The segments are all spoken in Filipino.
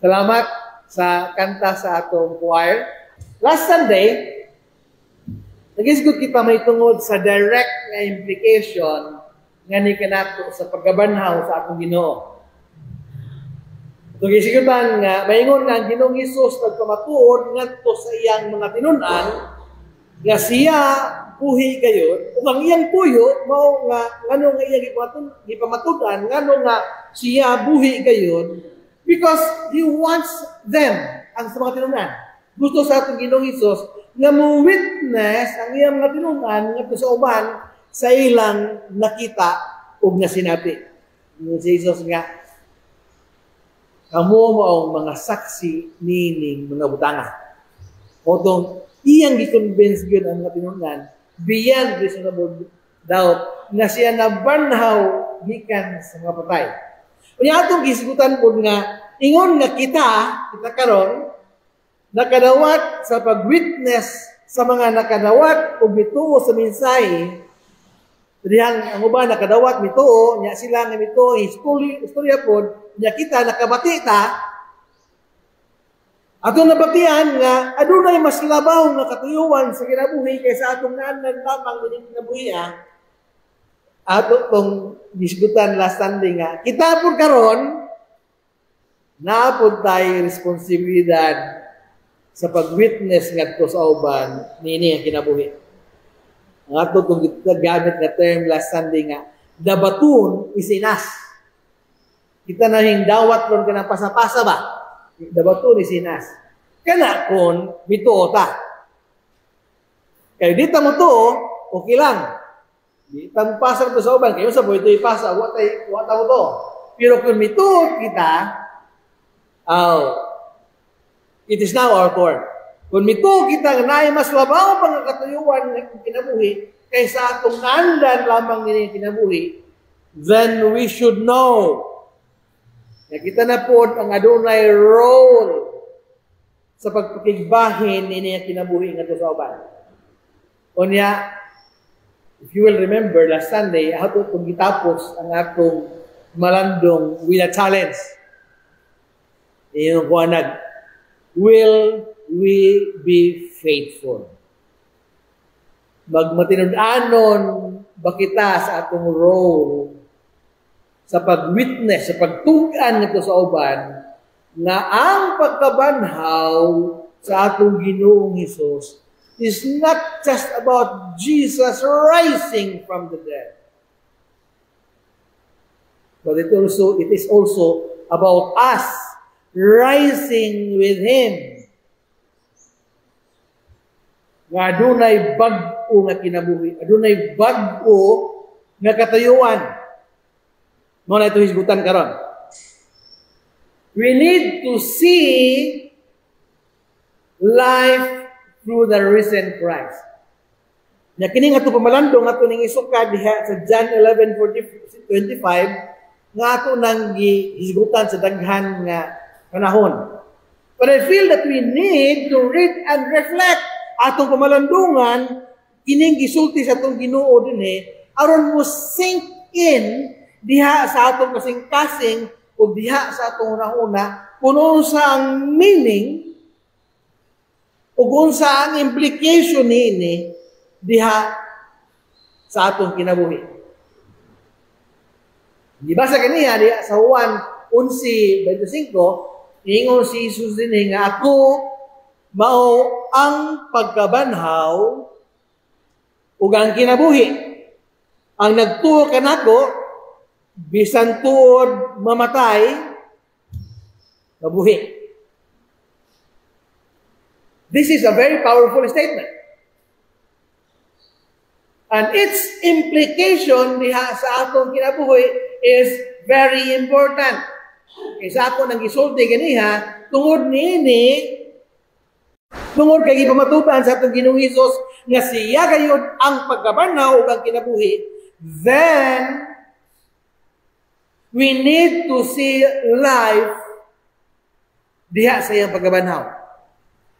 Salamat sa kanta sa atong choir. Last Sunday, nag-isgot kita may tungod sa direct na implication nga ni kanato sa pagkabanhaw sa atong Ginoo. Nag-isigutan nga, maingon nga ang Ginoong Hesus nagpamatuod ngadto sa iyang mga tinunan nga siya buhi gayon, ug ang iyang puyo mao nga ngano nga iyang gipamatudan, ngano nga siya buhi gayon because He wants them, ang sa mga tinunan. Gusto sa atong Ginoong Hesus nga mo-witness ang iyang mga tinunan ngadto sa uban sa ilang nakita ug nga sinabi. Si Jesus nga, kamo maong mga saksi nining mga butanga. Otong iyang gi-convince gyud ang mga tinunan beyond reasonable doubt na siya nabanhaw gikan sa mga patay. Unya atong gisigutan pod nga ingon nga kita karon nakadawat sa pag-witness sa mga nakadawat ug mituo sa mensahe. Diyan ang uban nakadawat mituo nya sila nga mituo istorya pod nya kita nakabati ta atong nabatian nga adunay mas labaw nga katuyuan sa kinabuhi kaysa atong naanan lamang dining kinabuhi. Ato tong disgutan last Sunday nga kita pod karon naapod tayo responsibilidad sa pag-witness ngadto sa uban nini ang kinabuhi. Ang ato tong gamit nga term last Sunday nga dabatun isinas. Kita na hing dawat ron kanang pasapasa ba? Dabatun isinas. Kana kon mituo ta. Kay di ta mo tuo, okay lang. Di ta mo pasa to sa uban kayo sa boy to ipasa, wa ta mo to. Pero kung mituo kita, it is now our turn. Kung mituo kita nga naay mas labaw pang katuyuan ng kinabuhi kaysa atong naandan lamang nini kinabuhi, then we should know na kita na po ang adunay role sa pagpakigbahin nini kinabuhi nga to sa uban. Unya, if you will remember last Sunday, ato kung gitapos ang atong malandong with a challenge. Yung kuanag, will we be faithful? Magmatinud-anon ba kita sa atong role sa pag-witness, sa pagtugan nito sa uban na ang pagkabanhaw sa atong Ginoong Hesus is not just about Jesus rising from the dead, but it is also about us rising with Him. Nga adunay bag-o nga kinabuhi, adunay bag-o nga katayuan. Mo na ito hisgutan karon. We need to see life through the risen Christ. Na kini nga ito pamalandong ato ning isuka diha sa John 11:25 nga ato nang gihisgutan sa daghan nga panahon. But I feel that we need to read and reflect atong pamalandungan kining gisulti sa atong Ginoo dinhi aron mo sink in diha sa atong kasing-kasing o diha sa atong una-una kung unsa ang meaning o kung unsa ang implication niini diha sa atong kinabuhi. Di ba sa kaniya diha sa Juan 11:25 ingon si Jesus dinhi nga ako mao ang pagkabanhaw ug ang kinabuhi. Ang nagtuo kanako bisan tuod mamatay, mabuhi. This is a very powerful statement. And its implication diha sa atong kinabuhi is very important. Kaysa ako nang gisulti ganiha, tungod niini, tungod kay gipamatutan sa atong Ginoong Hesus nga siya gayud ang pagkabanhaw ug ang kinabuhi, then we need to see life diha sa iyang pagkabanhaw.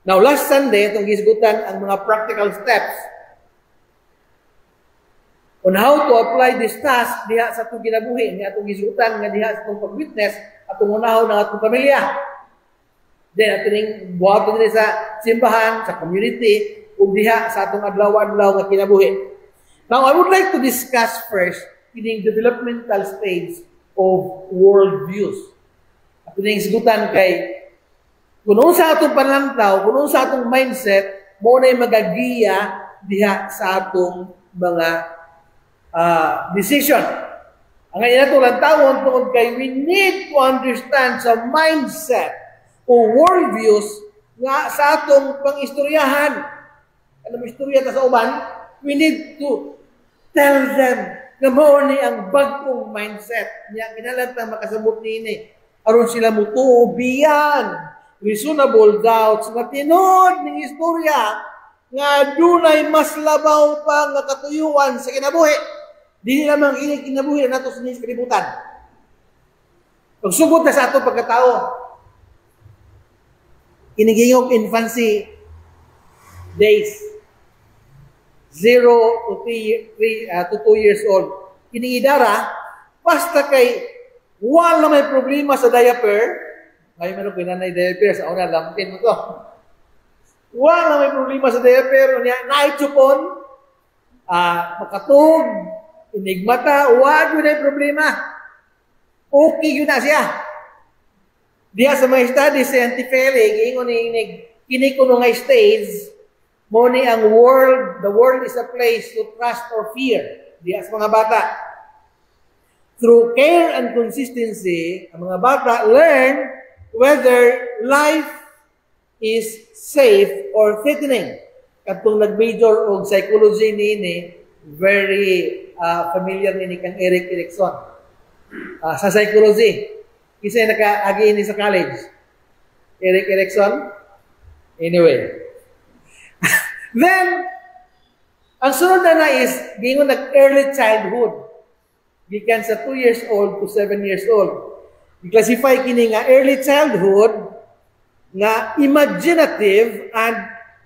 Now, last Sunday, itong gisgutan ang mga practical steps on how to apply this task diha sa itong kinabuhi. Nga itong gisgutan nga diha sa itong pag-witness at itong unahon ng atong pamilya. Then, atining buhaton din sa simbahan, sa community, ug diha sa atong adlaw-adlaw nga kinabuhi. Now, I would like to discuss first kining developmental stage of worldviews. Atining isgutan kay kung sa atong panlantaw, kung sa atong mindset, mo na magagiya diha sa atong mga decision. Ang ngayon nato lang tawon tungod kay we need to understand sa mindset o worldviews nga sa atong pangistoryahan. Ano mo istorya ta sa uban? We need to tell them na mo ni ang bagong mindset. Niya kinalantang makasabot niini. Aron sila mutubiyan. Reasonable doubts nga tinod ng istorya nga dunay mas labaw pa nga katuyuan sa kinabuhi. Dili lamang ini kinabuhi nato sa kalibutan. Pagsugod na sa ato pagkatao, kinigingog infancy days, 0 to 2 years old. Kinigidara, basta kay wala may problema sa diaper, ay meron ko nanay diaper sa una, lampin mo to. Wala may problema sa diaper, naitsupon, makatug, inigmata, wag yun ay problema. Okay yun na siya. Diya sa mga studies scientific, ingon ni kini ko nga stage, mo ni ang world, the world is a place to trust or fear. Diya sa mga bata. Through care and consistency, ang mga bata learn whether life is safe or threatening. Katong nag-major og psychology ni very familiar ni kang Eric Erikson sa psychology. Isa naka-agi ni sa college. Eric Erikson. Anyway. Then, ang sunod na is, gingon nag-early childhood. Gikan sa 2 years old to 7 years old. I-classify kini nga early childhood nga imaginative and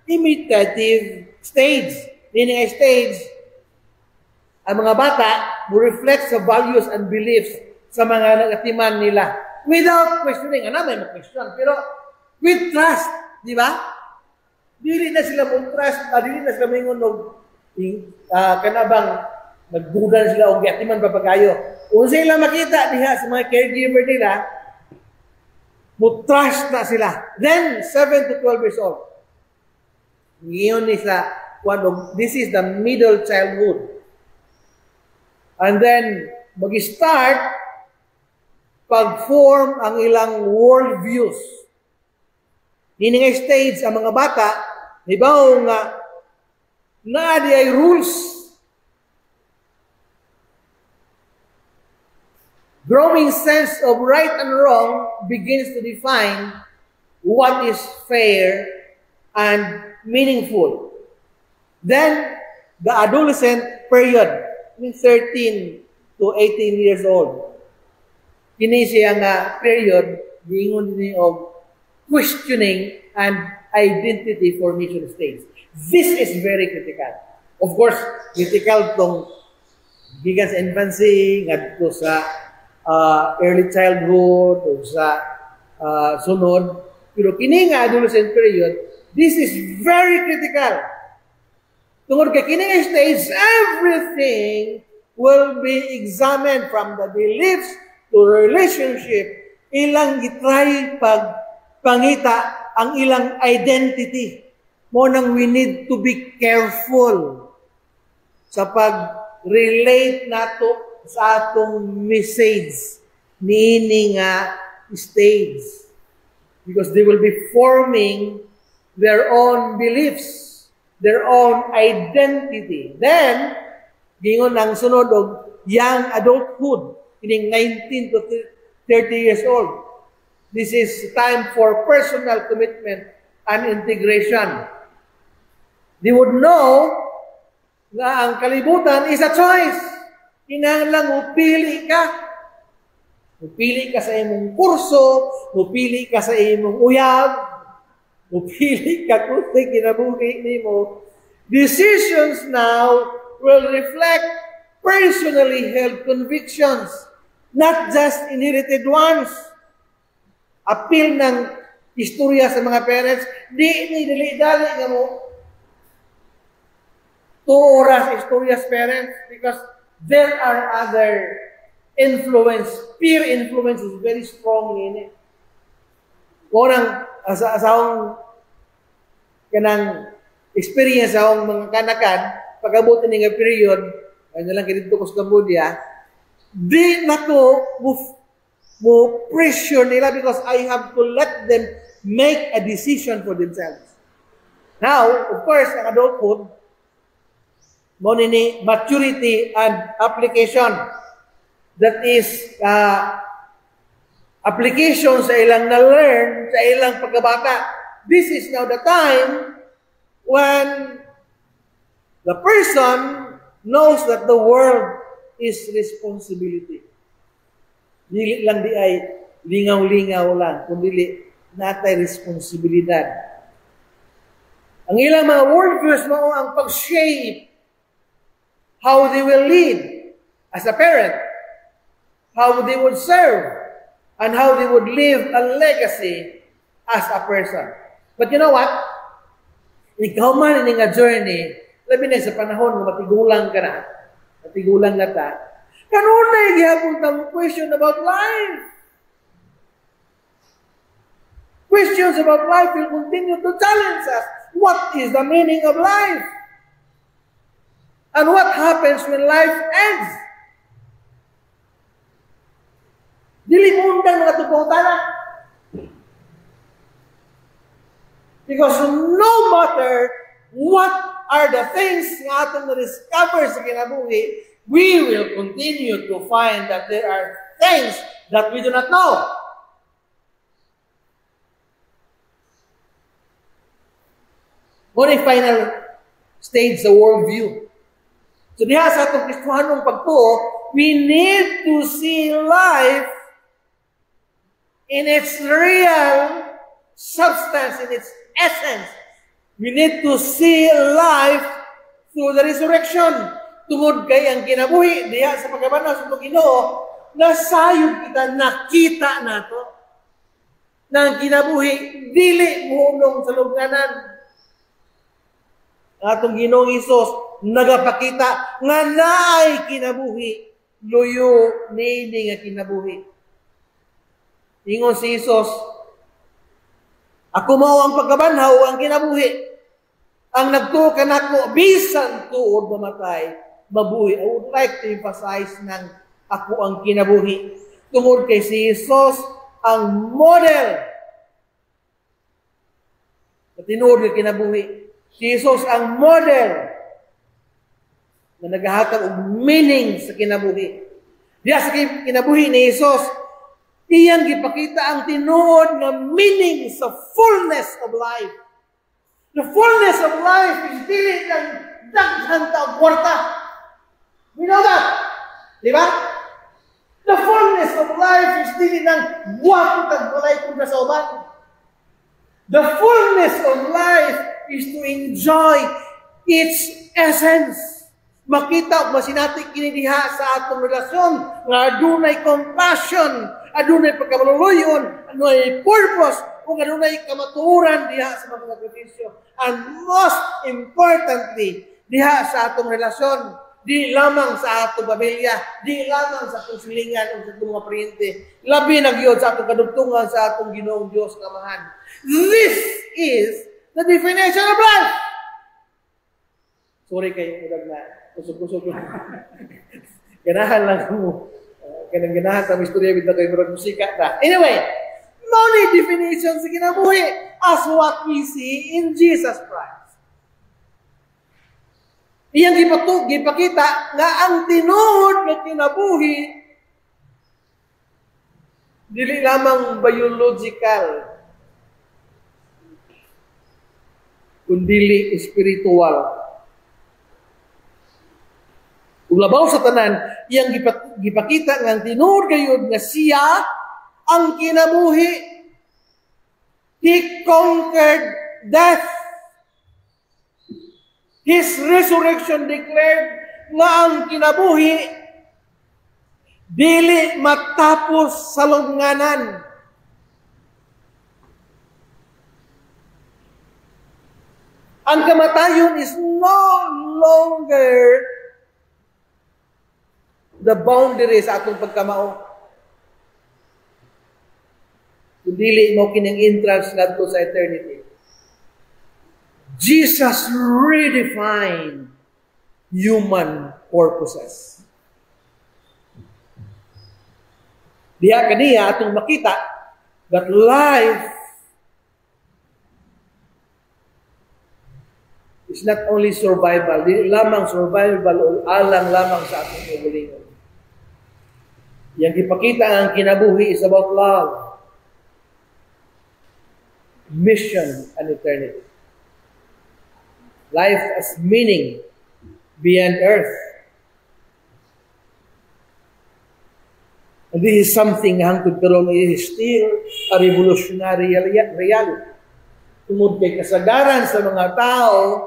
imitative stage. Meaning a stage, ang mga bata will reflect sa values and beliefs sa mga nagatiman nila without questioning. Ano, may question. Pero with trust, di ba? Dili na sila mong trust, dili na sila mingon kanabang nagduda sila o gatiman papagayo. Kung sila makita diha sa mga caregiver nila, mo-trust na sila. Then, 7 to 12 years old. Ngayon ni sa, this is the middle childhood. And then, mag-start pag-form ang ilang worldviews. Meaning a stage, ang mga bata, ibaw nga, naadi ay rules. Growing sense of right and wrong begins to define what is fair and meaningful. Then, the adolescent period, 13 to 18 years old. Kini siya nga period, gingon ni og questioning and identity formation stage. This is very critical. Of course, critical tong gigan sa infancy, ngadto sa early childhood, o sa sunod. Pero kini nga adolescent period, this is very critical. Tungod kay kini stage, everything will be examined from the beliefs to relationship. Ilang gitry pangita ang ilang identity. Mo nang we need to be careful sa pag-relate nato sa atong message niini nga stage. Because they will be forming their own beliefs, their own identity. Then, gingon ang sunod og young adulthood, kining 19 to 30 years old. This is time for personal commitment and integration. They would know na ang kalibutan is a choice. Kinahanglan upili ka. Upili ka sa imong kurso, upili ka sa imong uyab, upili ka kung sa kinabuhi nimo. Decisions now will reflect personally held convictions, not just inherited ones. Appeal ng istorya sa mga parents, ni dali-dali nga mo 2 oras istorya sa parents because there are other influence, peer influence is very strong in it. Unang asawang kanang experience sa akong mga kanakan, pag-abutin nga period, ay nalang kinito ko sa Cambodia, di na ko mo pressure nila because I have to let them make a decision for themselves. Now, of course, ang adulthood, mo ni maturity and application. That is, application sa ilang na-learn, sa ilang pagkabata. This is now the time when the person knows that the world is responsibility. Dili lang di ay lingaw-lingaw lang, kundi natay responsibilidad. Ang ilang mga worldviews mo ang pag-shape how they will lead as a parent, how they would serve, and how they would leave a legacy as a person. But you know what? Ikaw man in a journey, labi na sa panahon na matigulang ka na, matigulang na ta, kanunay gihapon tang question about life. Questions about life will continue to challenge us. What is the meaning of life? And what happens when life ends? Dili mo undang mga tupong-tana. Because no matter what are the things nga atong na-discover sa kinabuhi, we will continue to find that there are things that we do not know. What a final stage sa worldview. So diha sa atong Kristohanong pagtuo, we need to see life in its real substance, in its essence. We need to see life through the resurrection. Tungod kay ang kinabuhi diha sa pagkabanaw sa itong Ginoo, nasayod kita, nakita nato na ang kinabuhi dili muhunong sa lugnanan. Atong Ginoong Hesus nagapakita nga naay kinabuhi, luyo nini nga kinabuhi. Ingon si Hesus, ako mao ang pagkabanhaw, ang kinabuhi. Ang nagtuo kanako bisan tuod mamatay, mabuhi. I would like to emphasize ng ako ang kinabuhi. Tungod kay si Hesus ang model na tinuod nga kinabuhi. Si Jesus ang model na naghahatag og meaning sa kinabuhi. Diya sa kinabuhi ni Jesus, iyang gipakita ang tinuod nga meaning sa fullness of life. The fullness of life is dili ng daghan ta kwarta. We know that. Di ba? The fullness of life is dili ng buhat tag walay kun sa uban. The fullness of life is to enjoy its essence. Makita o masinati kini diha sa atong relasyon nga adunay compassion, adunay pagkamaluluyon, adunay purpose, o adunay kamatuoran diha sa mga sakripisyo. And most importantly, diha sa atong relasyon, di lamang sa atong pamilya, di lamang sa atong silingan o sa atong mga paryente, labi na gyud sa atong kadugtungan sa atong Ginoong Dios nga amahan. This is the definition of life. Sorry kayo, udag na. Kusog-kusog lang. Ganahan lang mo. Ganahan sa istorya bita kayo murag musika na. Anyway, many definitions sa kinabuhi as what we see in Jesus Christ. Iyang gipakita nga ang tinuod na kinabuhi dili lamang biological kundili espiritual. Kung labaw sa tanan, iyang gipakita nga tinuod gayud nga siya ang kinabuhi. He conquered death. His resurrection declared nga ang kinabuhi dili matapos sa lubnganan. Ang kamatayon is no longer the boundary sa atong pagkamao. Dili mo kining entrance ngadto sa eternity. Jesus redefined human purposes. Diha kaniya atong makita that life is not only survival, di lamang survival o alang lamang sa atong kaugalingon. Yang ipakita ang kinabuhi is about love, mission, and eternity. Life has meaning beyond earth. And this is something hangtod karon is still a revolutionary reality. Tungod kay kasagaran sa mga tao,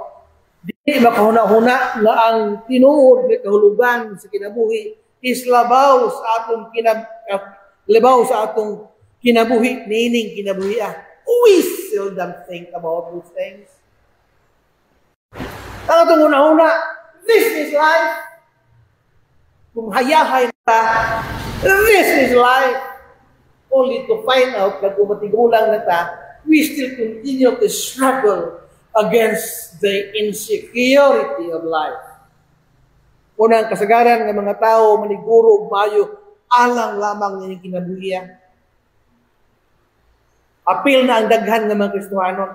di makahuna-huna nga ang tinuod ng kahulugan sa kinabuhi is labaw sa atong kinabuhi, nining kinabuhi. We seldom think about those things. Ang atong una-una, this is life. Kung hayahay na, this is life. Only to find out na kung matigulang na ta, we still continue to struggle against the insecurity of life. Unang kasagaran ng mga tao, maniguro ug maayo, alang lamang nining kinabuhi. Apil na ang daghan ng mga Kristohano.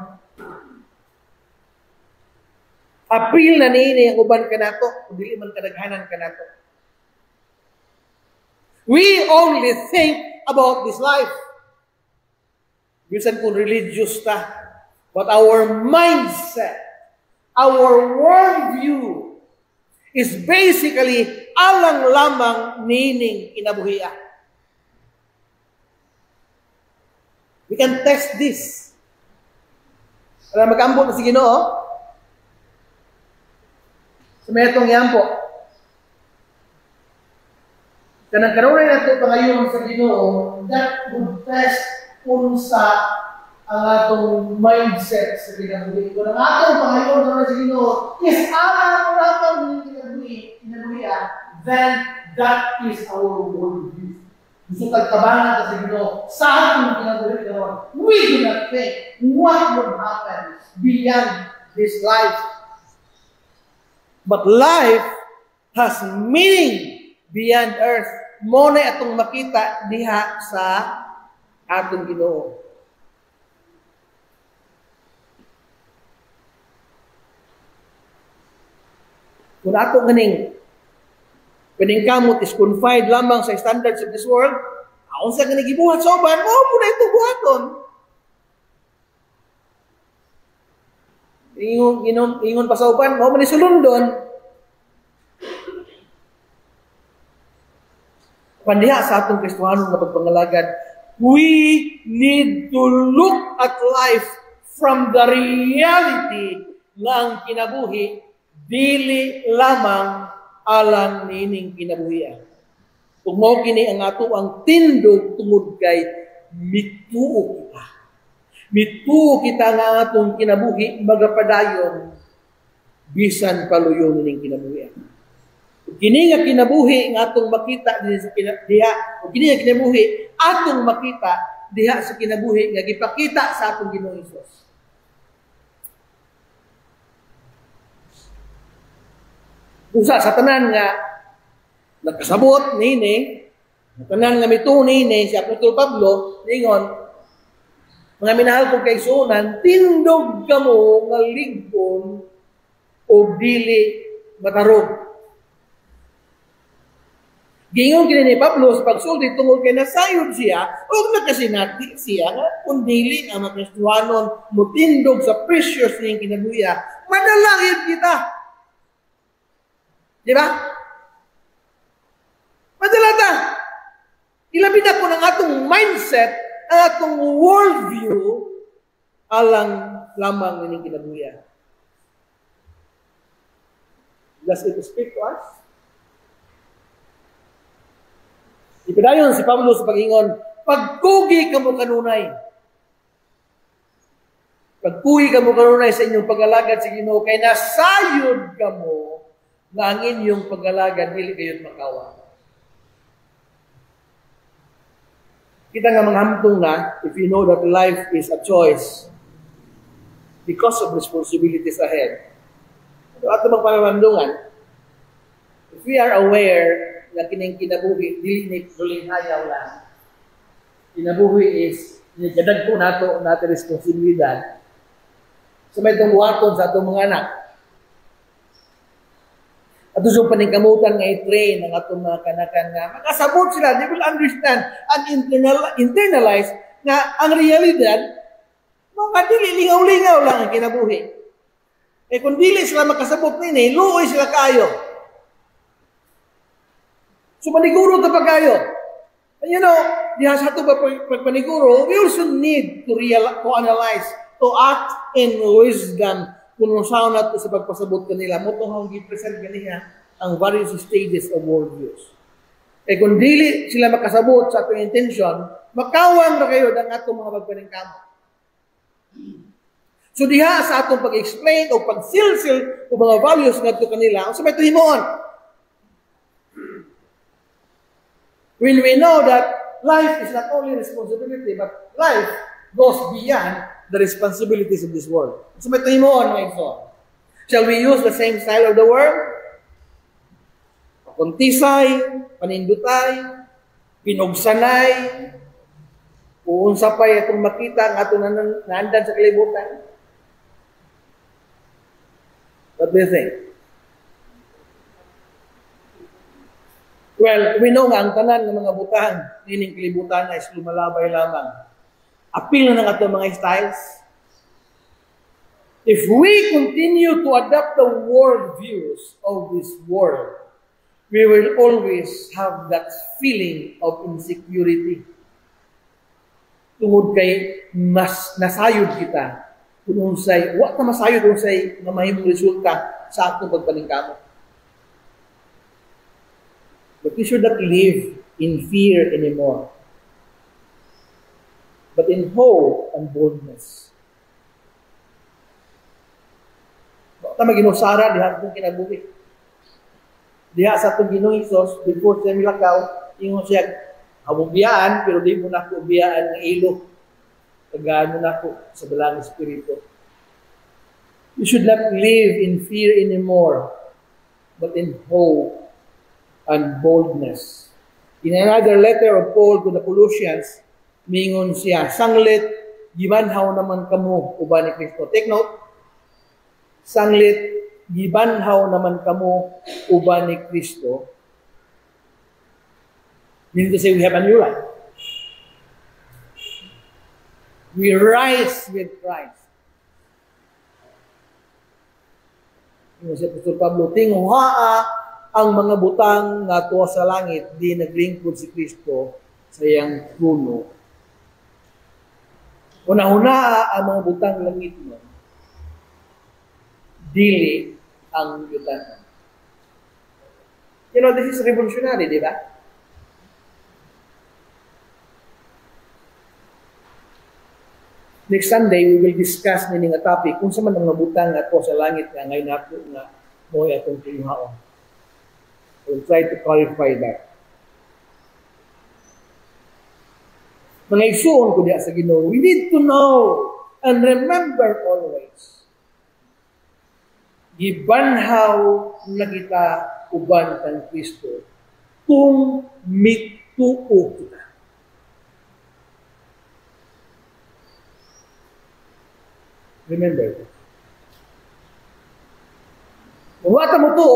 Apil na niini ang uban kanato, kung dili man kadaghanan kanato. We only think about this life. Bisan kung religious ta, but our mindset, our worldview, is basically alang lamang nining kinabuhiya. We can test this. Para mag-ambot na si Ginoo, sa metong yan po. Kanang karoon na ito pangayon sa Ginoo, that would test unsa ang atong mindset sa kinabuhi. Kung ang atong pangayon na sa Ginoo is alang lamang kinabuhiya, then that is our worldview. Gusto kagkabangan sa Ginoo sa atong kinabuhi karon. We do not think what would happen beyond this life. But life has meaning beyond earth. Mo na atong makita diha sa atong Ginoo. Kung ato ganing kamot is confined lamang sa standards of this world, aon sa ganing gibuhat sa uban, mo na ito buhaton. Ingon pa sa uban, mo man isulundon. Pandiha sa atong Kristohanon na pagpangalagad, we need to look at life from the reality nga ang kinabuhi dili lamang alang nining kinabuhian. Kung mao kini ang ato ang tindog tungod kay mituo kita. Mituo kita nga atong kinabuhi magapadayon bisan paluyon ning kinabuhian. Kini nga kinabuhi nga atong makita diha, o kini nga kinabuhi atong makita diha sa kinabuhi nga gipakita sa atong Ginoong Hesus. Usa sa tanan nga nagkasabot nini, tanan nga mituo nini si Apostol Pablo ningon, mga minahal kong kaigsuonan, tindog kamo nga liggon o dili matarog. Gingon kini ni Pablo sa pagsulti tungod kay nasayod siya o nakasinati siya nga kung dili ang mga Kristohanon mutindog sa precious ning kinabuhiya, manalangin kita. Di ba? Madala ta. Ilabi na po ng atong mindset, ang atong worldview alang lamang ning kinabuhiya. Does it speak to us? Ipadayon si Pablo sa pag-ingon, pagkugi ka mo kanunay. Pagpuhi ka mo kanunay sa inyong pag-alagad sa Ginoo, kay nasayod ka mo nga ang inyong pag-alagad dili kayo't makawa. Kita nga mga hamtong na, if you know that life is a choice because of responsibilities ahead. So, ato magpapamandungan, if we are aware na kining kinabuhi, dili ni duling hayaw lang. Kinabuhi is, nikadag po nato responsibilidad. So may itong buhaton sa itong mga anak. At yung paningkamutan nga i-train ng atong mga kanakan nga, makasabot sila, they will understand and internalize nga ang realidad, mga dili, lingaw-lingaw lang ang kinabuhi. Eh kung dili sila makasabot nini, luoy sila kayo. So maniguro ito pa kayo. And you know, diha sa ito pagpaniguro, we also need to analyze, to act in wisdom kung saan natin sa pagpasabot kanila. Motong hong gipresent kanila ang various stages of worldviews. Eh kung dili sila makasabot sa atong intention, makawang na kayo ng atong mga pagpaningkamo. So diha sa atong pag-explain o pag-silsil o mga values nga ito kanila, ang sabay ito himoon. When we know that life is not only responsibility, but life goes beyond the responsibilities of this world. So may tuhimon, my son. Shall we use the same style of the world? Kuntisay, panindutay, pinugsanay, uunsa pa'y itong makita ang atong naandan sa kalibutan. What do you think? Well, we know nga ang tanan ng mga butang, nining kalibutan na is lumalabay lamang. Apil na ng ato mga styles. If we continue to adopt the world views of this world, we will always have that feeling of insecurity. Tungod kay mas nasayod kita, kung unsay, wa ta masayod unsay nga mahimong resulta sa atong pagpaningkamo. But we should not live in fear anymore, but in hope and boldness. Baka maginusara, diha itong kinabuhi. Diha sa itong Ginoong Hesus, before siya milakaw, ingon siya, habubiyaan, pero di mo na ako ubiyaan ng ilo. Tagaan mo na ako sa balang espiritu. You should not live in fear anymore, but in hope and boldness. In another letter of Paul to the Colossians, mingon siya, sanglit, gibanhaw naman kamo uban ni Kristo. Take note, sanglit, gibanhaw naman kamo uban ni Kristo. Meaning to say we have a new life. We rise with Christ. Yung si Apostol Pablo, tinguhaa ang mga butang nga tuwa sa langit, di naglingkod si Kristo sa iyang trono. Una-una ang mga butang langit mo, dili ang yutan. You know, this is revolutionary, di ba? Next Sunday, we will discuss nini nga topic kung saan man ang mga butang nga tuwa sa langit nga ngayon nato nga mo'y atong kinuhaon. We'll try to clarify that. Mga isuon ko diya sa Ginoo, we need to know and remember always. Gibanhaw na kita uban kang Kristo kung mituo kita. Remember that. Kung wata mo to,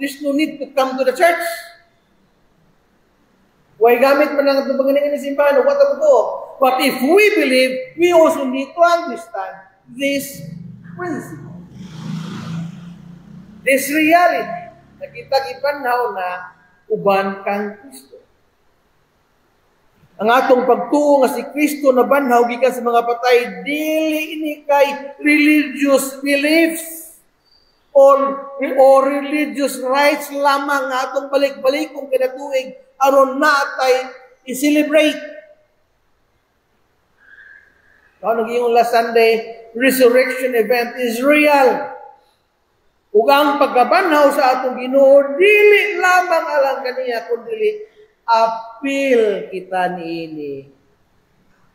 there's no need to come to the church. Why gamit man lang itong pangalingan ng simbahan? What mo to? But if we believe, we also need to understand this principle. This reality na kitag-ipanhaw na uban kang Kristo. Ang atong pagtuo nga si Kristo na banhaw gikan sa mga patay, dili ini kay religious beliefs or religious rights lamang nga atong balik-balik kung kinatuig aron natay i-celebrate. Kung naging last Sunday, resurrection event is real. Ug ang pagkabanhaw sa atong Ginoo dili lamang alang kaniya kundi apil kita niini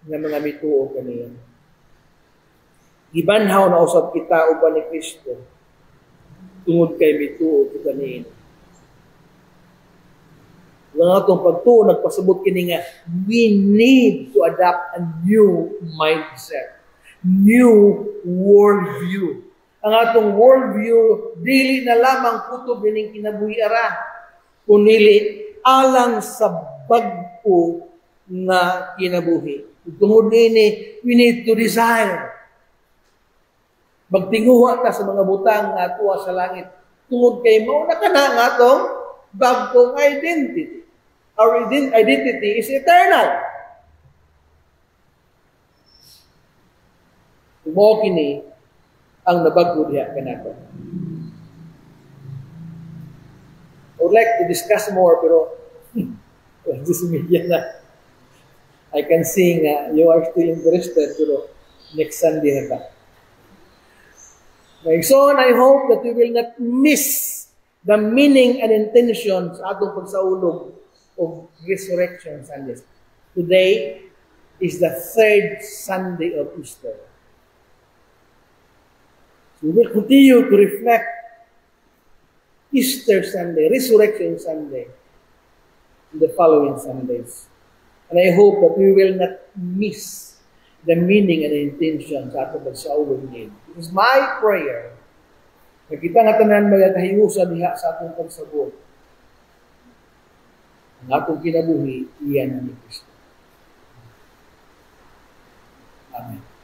nga mga mituo kaniya. Gibanhaw na usab kita uban ni Kristo tungod kay mituo kita niini. Ang atong pagtuo nagpasabot kini nga we need to adopt a new mindset, new worldview. Ang atong worldview dili na lamang kutob ining kinabuhi ara, kunili alang sa bag-o nga kinabuhi. Tungod nini, we need to desire. Magtinguha ta sa mga butang nga atuwa sa langit. Tungod kay mao na kana nga atong bag-ong identity. Our identity is eternal. Mo kini ang nabag-o diha kanato. I would like to discuss more, pero this media na. I can see you are still interested, pero next Sunday na ta. So, I hope that we will not miss the meaning and intentions sa atong pagsaulog of Resurrection Sunday. Today is the third Sunday of Easter. So we will continue to reflect Easter Sunday, Resurrection Sunday, in the following Sundays. And I hope that we will not miss the meaning and the intention sa atong pagsaulog niya. It is my prayer na kita nga tanan magkahiyusa diha sa atong pagsabot. Ang atong kinabuhi, iyan ni Kristo. Amen.